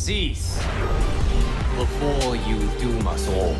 cease before you doom us all.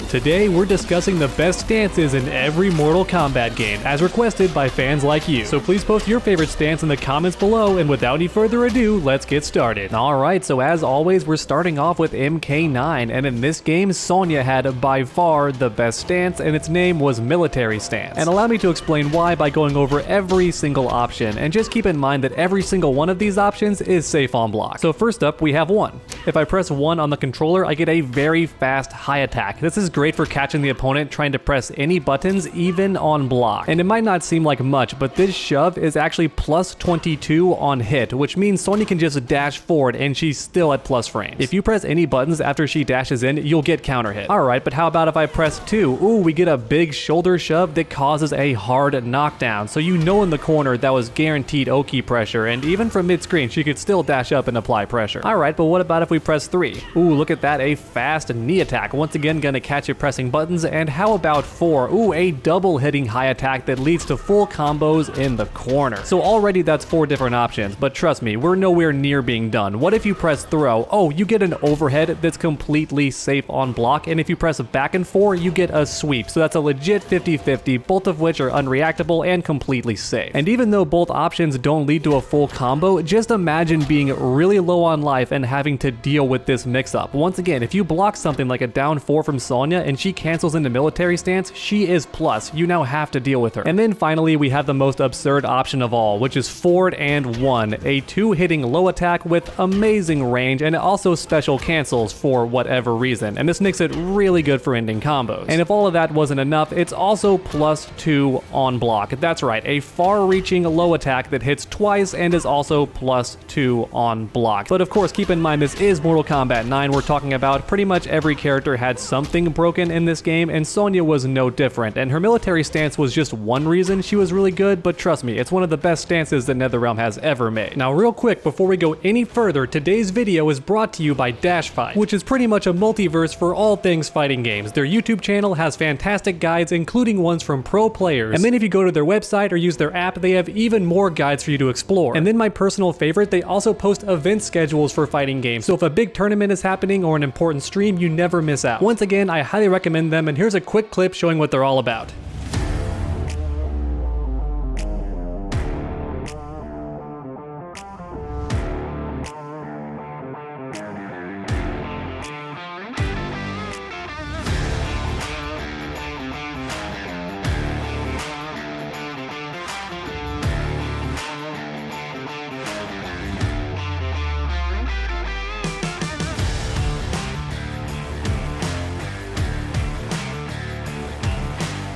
Today, we're discussing the best stances in every Mortal Kombat game, as requested by fans like you. So please post your favorite stance in the comments below, and without any further ado, let's get started. Alright, so as always, we're starting off with MK9, and in this game, Sonya had by far the best stance, and its name was Military Stance. And allow me to explain why by going over every single option, and just keep in mind that every single one of these options is safe on block. So first up, we have 1. If I press 1 on the controller, I get a very fast high attack. This is great for catching the opponent trying to press any buttons, even on block. And it might not seem like much, but this shove is actually plus 22 on hit, which means Sonya can just dash forward and she's still at plus frames. If you press any buttons after she dashes in, you'll get counter hit. Alright, but how about if I press 2? Ooh, we get a big shoulder shove that causes a hard knockdown. So you know in the corner that was guaranteed Oki pressure, and even from mid-screen she could still dash up and apply pressure. Alright, but what about if we press 3? Ooh, look at that, a fast knee attack. Once again, gonna catch it pressing buttons. And how about 4? Ooh, a double hitting high attack that leads to full combos in the corner. So already that's 4 different options, but trust me, we're nowhere near being done. What if you press throw? Oh, you get an overhead that's completely safe on block, and if you press back and 4, you get a sweep. So that's a legit 50-50, both of which are unreactable and completely safe. And even though both options don't lead to a full combo, just imagine being really low on life and having to deal with this mix-up. Once again, if you block something like a down 4 from Sonya and she cancels into military stance, she is plus. You now have to deal with her. And then finally, we have the most absurd option of all, which is forward and 1, a 2-hitting low attack with amazing range, and it also special cancels for whatever reason. And this makes it really good for ending combos. And if all of that wasn't enough, it's also plus 2 on block. That's right, a far-reaching low attack that hits twice and is also plus 2 on block. But of course, keep in mind this is Mortal Kombat 9 we're talking about. Pretty much every character had something broken in this game, and Sonya was no different, and her military stance was just one reason she was really good, but trust me, it's one of the best stances that NetherRealm has ever made. Now real quick, before we go any further, today's video is brought to you by Dashfight, which is pretty much a multiverse for all things fighting games. Their YouTube channel has fantastic guides, including ones from pro players, and then if you go to their website or use their app, they have even more guides for you to explore. And then my personal favorite, they also post event schedules for fighting games, so if a big tournament is happening or an important stream, you never miss out. Once again, I highly recommend them, and here's a quick clip showing what they're all about.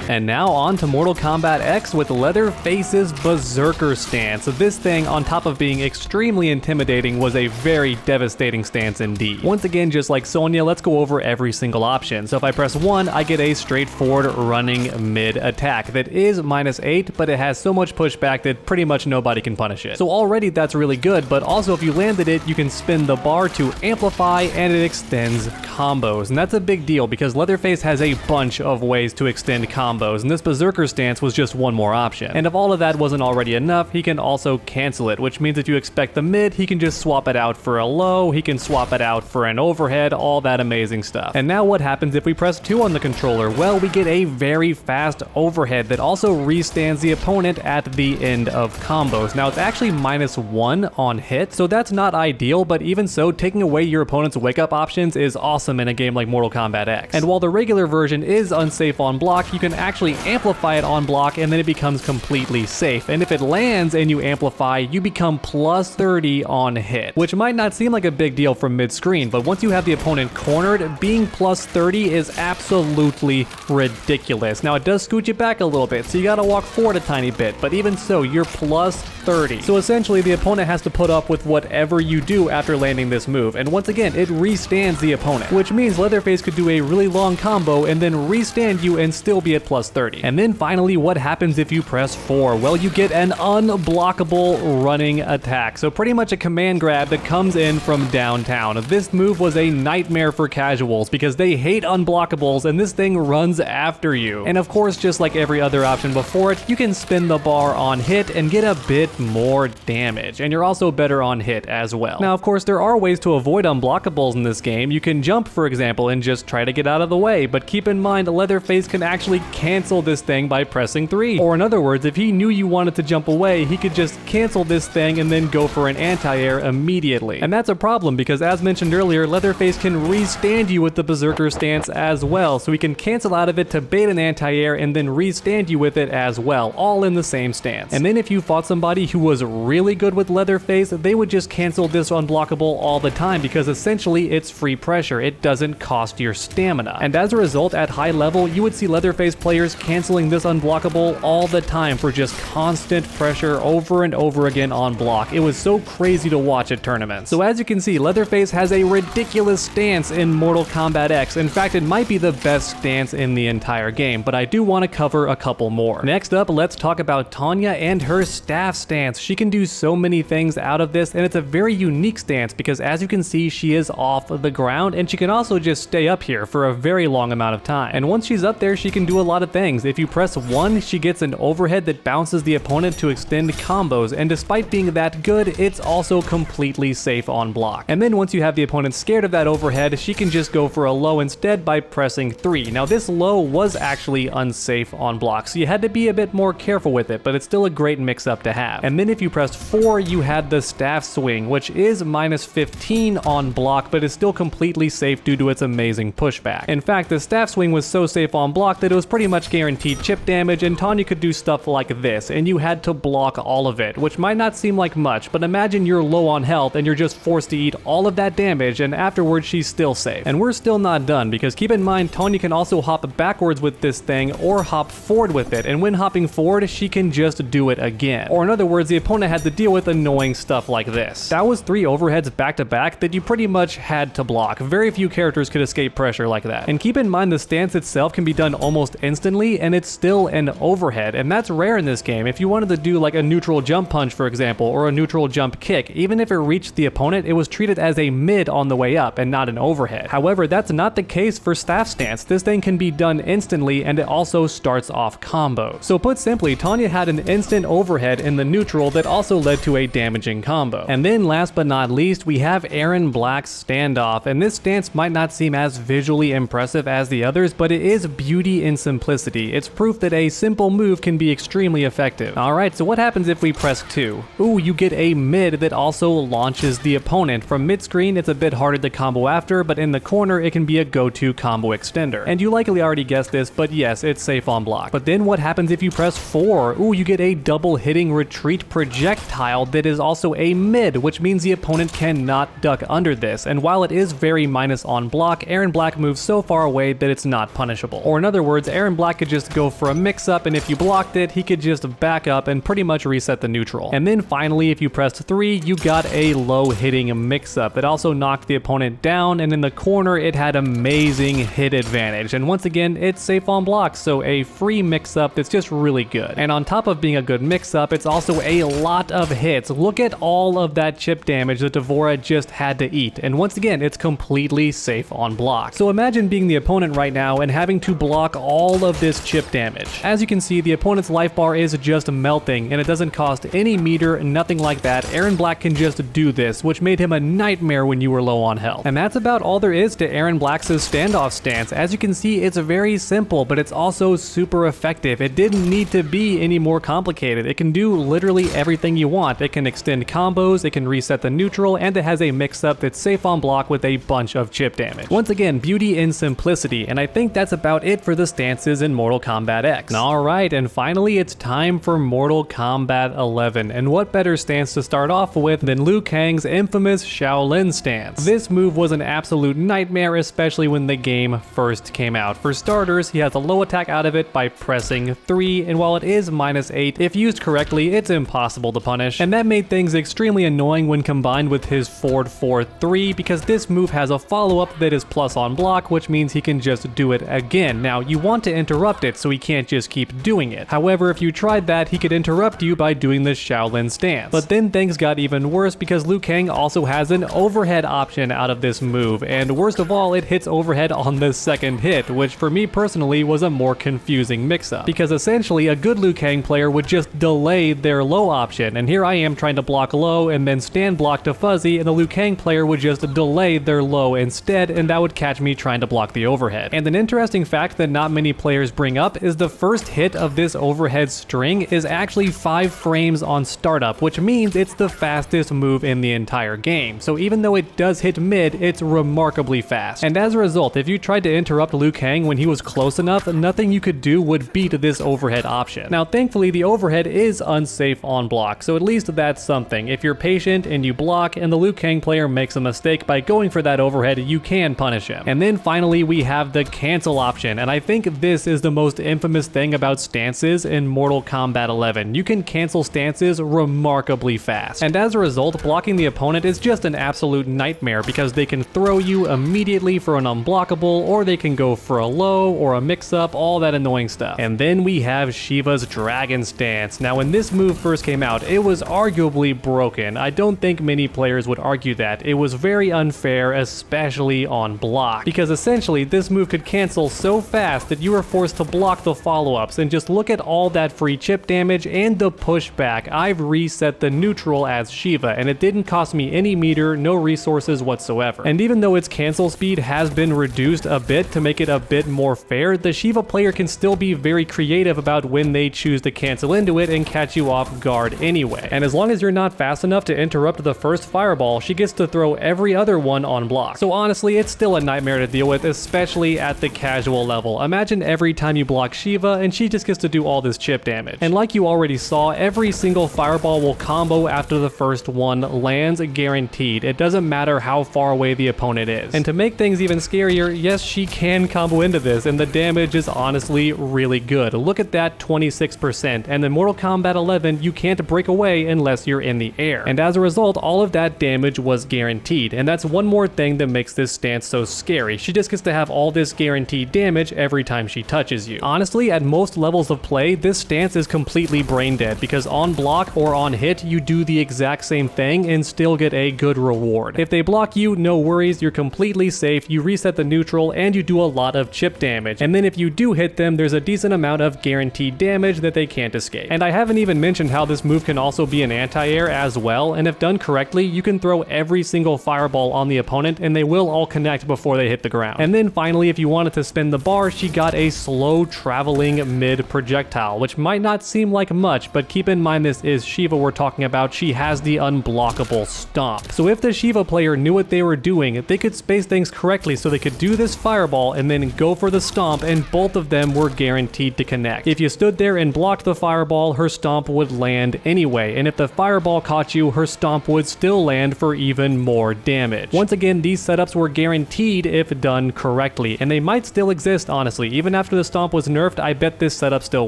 And now on to Mortal Kombat X with Leatherface's Berserker stance. So this thing, on top of being extremely intimidating, was a very devastating stance indeed. Once again, just like Sonya, let's go over every single option. So if I press 1, I get a straightforward running mid attack that is -8, but it has so much pushback that pretty much nobody can punish it. So already that's really good, but also if you landed it, you can spin the bar to amplify and it extends combos. And that's a big deal because Leatherface has a bunch of ways to extend combos, and this Berserker stance was just one more option. And if all of that wasn't already enough, he can also cancel it, which means if you expect the mid, he can just swap it out for a low, he can swap it out for an overhead, all that amazing stuff. And now what happens if we press 2 on the controller? Well, we get a very fast overhead that also restands the opponent at the end of combos. Now it's actually -1 on hit, so that's not ideal, but even so, taking away your opponent's wake up options is awesome in a game like Mortal Kombat X. And while the regular version is unsafe on block, you can actually amplify it on block and then it becomes completely safe. And if it lands and you amplify, you become +30 on hit, which might not seem like a big deal from mid-screen, but once you have the opponent cornered, being +30 is absolutely ridiculous. Now it does scoot you back a little bit, so you gotta walk forward a tiny bit, but even so, you're +30. So essentially the opponent has to put up with whatever you do after landing this move, and once again, it restands the opponent, which means Leatherface could do a really long combo and then restand you and still be at +30. plus 30. And then finally, what happens if you press 4? Well, you get an unblockable running attack. So pretty much a command grab that comes in from downtown. This move was a nightmare for casuals because they hate unblockables and this thing runs after you. And of course, just like every other option before it, you can spin the bar on hit and get a bit more damage. And you're also better on hit as well. Now, of course, there are ways to avoid unblockables in this game. You can jump, for example, and just try to get out of the way. But keep in mind, Leatherface can actually cancel this thing by pressing 3. Or in other words, if he knew you wanted to jump away, he could just cancel this thing and then go for an anti-air immediately. And that's a problem because, as mentioned earlier, Leatherface can re-stand you with the Berserker stance as well. So he can cancel out of it to bait an anti-air and then re-stand you with it as well, all in the same stance. And then if you fought somebody who was really good with Leatherface, they would just cancel this unblockable all the time because essentially it's free pressure. It doesn't cost your stamina. And as a result, at high level, you would see Leatherface players canceling this unblockable all the time for just constant pressure over and over again on block. It was so crazy to watch at tournaments. So as you can see, Leatherface has a ridiculous stance in Mortal Kombat X. In fact, it might be the best stance in the entire game, but I do want to cover a couple more. Next up, let's talk about Tanya and her staff stance. She can do so many things out of this, and it's a very unique stance because as you can see, she is off the ground and she can also just stay up here for a very long amount of time. And once she's up there, she can do a lot of things. If you press 1, she gets an overhead that bounces the opponent to extend combos, and despite being that good, it's also completely safe on block. And then once you have the opponent scared of that overhead, she can just go for a low instead by pressing 3. Now this low was actually unsafe on block, so you had to be a bit more careful with it, but it's still a great mix-up to have. And then if you pressed 4, you had the staff swing, which is minus 15 on block, but is still completely safe due to its amazing pushback. In fact, the staff swing was so safe on block that it was pretty much guaranteed chip damage, and Tanya could do stuff like this, and you had to block all of it, which might not seem like much, but imagine you're low on health and you're just forced to eat all of that damage, and afterwards she's still safe. And we're still not done, because keep in mind, Tanya can also hop backwards with this thing or hop forward with it, and when hopping forward, she can just do it again. Or in other words, the opponent had to deal with annoying stuff like this. That was 3 overheads back to back that you pretty much had to block. Very few characters could escape pressure like that. And keep in mind, the stance itself can be done almost instantly, and it's still an overhead, and that's rare in this game. If you wanted to do like a neutral jump punch, for example, or a neutral jump kick, even if it reached the opponent, it was treated as a mid on the way up and not an overhead. However, that's not the case for staff stance. This thing can be done instantly, and it also starts off combos. So put simply, Tanya had an instant overhead in the neutral that also led to a damaging combo. And then last but not least, we have Erron Black's standoff, and this stance might not seem as visually impressive as the others, but it is beauty in simplicity. It's proof that a simple move can be extremely effective. Alright, so what happens if we press 2? Ooh, you get a mid that also launches the opponent. From mid-screen, it's a bit harder to combo after, but in the corner, it can be a go-to combo extender. And you likely already guessed this, but yes, it's safe on block. But then what happens if you press 4? Ooh, you get a double hitting retreat projectile that is also a mid, which means the opponent cannot duck under this. And while it is very minus on block, Erron Black moves so far away that it's not punishable. Or in other words, Erron Black could just go for a mix-up, and if you blocked it, he could just back up and pretty much reset the neutral. And then finally, if you pressed 3, you got a low-hitting mix-up that also knocked the opponent down, and in the corner, it had amazing hit advantage. And once again, it's safe on block, so a free mix-up that's just really good. And on top of being a good mix-up, it's also a lot of hits. Look at all of that chip damage that D'Vorah just had to eat. And once again, it's completely safe on block. So imagine being the opponent right now and having to block all of this chip damage. As you can see, the opponent's life bar is just melting, and it doesn't cost any meter, nothing like that. Erron Black can just do this, which made him a nightmare when you were low on health. And that's about all there is to Erron Black's standoff stance. As you can see, it's very simple, but it's also super effective. It didn't need to be any more complicated. It can do literally everything you want. It can extend combos, it can reset the neutral, and it has a mix-up that's safe on block with a bunch of chip damage. Once again, beauty in simplicity, and I think that's about it for the stances in Mortal Kombat X. Alright, and finally it's time for Mortal Kombat 11, and what better stance to start off with than Liu Kang's infamous Shaolin stance. This move was an absolute nightmare, especially when the game first came out. For starters, he has a low attack out of it by pressing 3, and while it is -8, if used correctly, it's impossible to punish, and that made things extremely annoying when combined with his forward 4-3, because this move has a follow-up that is plus on block, which means he can just do it again. Now, you want to interrupt it, so he can't just keep doing it. However, if you tried that, he could interrupt you by doing the Shaolin stance. But then things got even worse because Liu Kang also has an overhead option out of this move, and worst of all, it hits overhead on the second hit, which for me personally was a more confusing mix-up. Because essentially, a good Liu Kang player would just delay their low option, and here I am trying to block low and then stand block to fuzzy, and the Liu Kang player would just delay their low instead, and that would catch me trying to block the overhead. And an interesting fact that not many players bring up is the first hit of this overhead string is actually 5 frames on startup, which means it's the fastest move in the entire game. So even though it does hit mid, it's remarkably fast. And as a result, if you tried to interrupt Liu Kang when he was close enough, nothing you could do would beat this overhead option. Now thankfully the overhead is unsafe on block, so at least that's something. If you're patient and you block and the Liu Kang player makes a mistake by going for that overhead, you can punish him. And then finally we have the cancel option, and I think this is the most infamous thing about stances in Mortal Kombat 11. You can cancel stances remarkably fast, and as a result, blocking the opponent is just an absolute nightmare because they can throw you immediately for an unblockable, or they can go for a low or a mix-up, all that annoying stuff. And then we have Shiva's Dragon Stance. Now when this move first came out, it was arguably broken. I don't think many players would argue that. It was very unfair, especially on block, because essentially this move could cancel so fast that you were forced to block the follow-ups, and just look at all that free chip damage and the pushback. I've reset the neutral as Shiva, and it didn't cost me any meter, no resources whatsoever. And even though its cancel speed has been reduced a bit to make it a bit more fair, the Shiva player can still be very creative about when they choose to cancel into it and catch you off guard anyway. And as long as you're not fast enough to interrupt the first fireball, she gets to throw every other one on block. So honestly, it's still a nightmare to deal with, especially at the casual level. Imagine every time you block Shiva and she just gets to do all this chip damage. And like you already saw, every single fireball will combo after the first one lands, guaranteed. It doesn't matter how far away the opponent is. And to make things even scarier, yes, she can combo into this, and the damage is honestly really good. Look at that 26%, and in Mortal Kombat 11, you can't break away unless you're in the air. And as a result, all of that damage was guaranteed, and that's one more thing that makes this stance so scary. She just gets to have all this guaranteed damage every time she touches you. Honestly, at most levels of play, this stance is completely brain dead, because on block or on hit, you do the exact same thing and still get a good reward. If they block you, no worries, you're completely safe, you reset the neutral, and you do a lot of chip damage. And then if you do hit them, there's a decent amount of guaranteed damage that they can't escape. And I haven't even mentioned how this move can also be an anti-air as well, and if done correctly, you can throw every single fireball on the opponent and they will all connect before they hit the ground. And then finally, if you wanted to spin the bar, she got a slow traveling mid projectile, which might not seem like much, but keep in mind this is Shiva we're talking about. She has the unblockable stomp. So if the Shiva player knew what they were doing, they could space things correctly so they could do this fireball and then go for the stomp, and both of them were guaranteed to connect. If you stood there and blocked the fireball, her stomp would land anyway, and if the fireball caught you, her stomp would still land for even more damage. Once again, these setups were guaranteed if done correctly, and they might still exist honestly. Even after the stomp was nerfed, I bet this setup still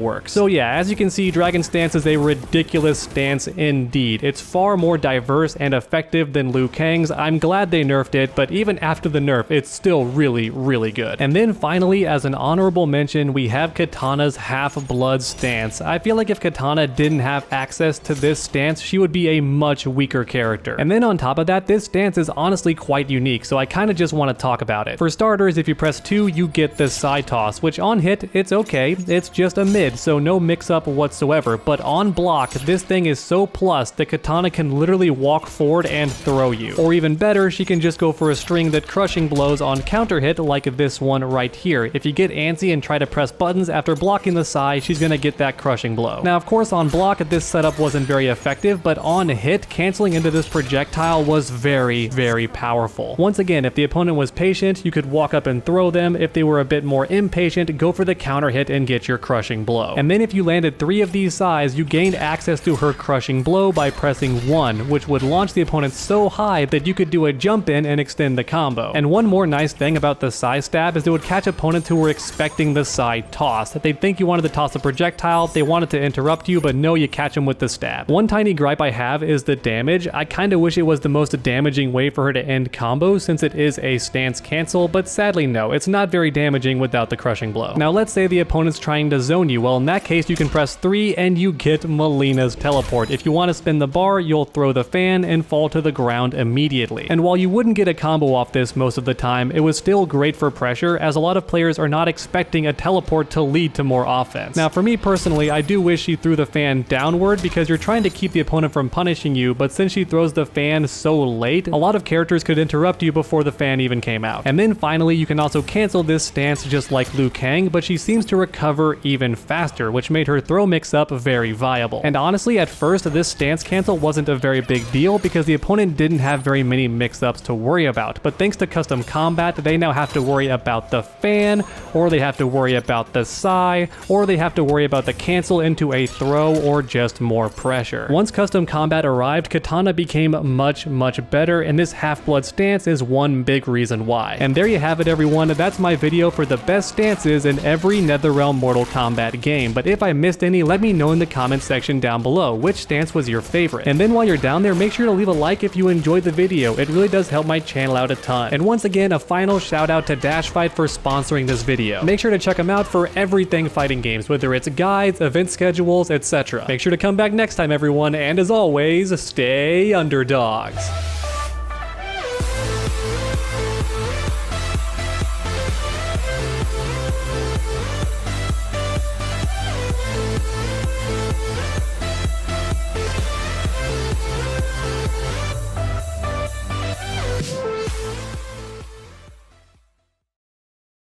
works. So yeah, as you can see, Dragon Stance is a ridiculous stance indeed. It's far more diverse and effective than Liu Kang's. I'm glad they nerfed it, but even after the nerf, it's still really, really good. And then finally, as an honorable mention, we have Katana's Half-Blood stance. I feel like if Katana didn't have access to this stance, she would be a much weaker character. And then on top of that, this stance is honestly quite unique, so I kind of just want to talk about it. For starters, if you press 2, you get the side toss, which on hit, it's okay. It's just a mid, so no mix-up whatsoever. But on block, this thing is so plus that Katana can literally walk forward and throw you. Or even better, she can just go for a string that crushing blows on counter hit like this one right here. If you get antsy and try to press buttons after blocking the side, she's gonna get that crushing blow. Now of course on block, this setup wasn't very effective, but on hit, canceling into this projectile was very, very powerful. Once again, if the opponent was patient, you could walk up and throw them. If they were a bit more impatient, go for the counter hit and get your crushing blow. And then if you landed 3 of these sides, you gained access to her crushing blow by pressing 1, which would launch the opponent so high that you could do a jump in and extend the combo. And one more nice thing about the side stab is it would catch opponents who were expecting the side toss. That they'd think you wanted to toss a projectile, they wanted to interrupt you, but no, you catch them with the stab. One tiny gripe I have is the damage. I kinda wish it was the most damaging way for her to end combos since it is a stance cancel, but sadly no, it's not very damaging without the crushing blow. below. Now let's say the opponent's trying to zone you. Well, in that case, you can press 3 and you get Melina's teleport. If you want to spin the bar, you'll throw the fan and fall to the ground immediately. And while you wouldn't get a combo off this most of the time, it was still great for pressure, as a lot of players are not expecting a teleport to lead to more offense. Now for me personally, I do wish she threw the fan downward because you're trying to keep the opponent from punishing you, but since she throws the fan so late, a lot of characters could interrupt you before the fan even came out. And then finally, you can also cancel this stance just like Liu Kang, but she seems to recover even faster, which made her throw mix-up very viable. And honestly, at first, this stance cancel wasn't a very big deal because the opponent didn't have very many mix-ups to worry about, but thanks to custom combat, they now have to worry about the fan, or they have to worry about the sigh, or they have to worry about the cancel into a throw, or just more pressure. Once custom combat arrived, Katana became much better, and this half-blood stance is one big reason why. And there you have it, everyone. That's my video for the best stances in every NetherRealm Mortal Kombat game, but if I missed any, let me know in the comments section down below which stance was your favorite. And then while you're down there, make sure to leave a like if you enjoyed the video. It really does help my channel out a ton. And once again, a final shout out to Dashfight for sponsoring this video. Make sure to check them out for everything fighting games, whether it's guides, event schedules, etc. Make sure to come back next time, everyone, and as always, stay underdogs.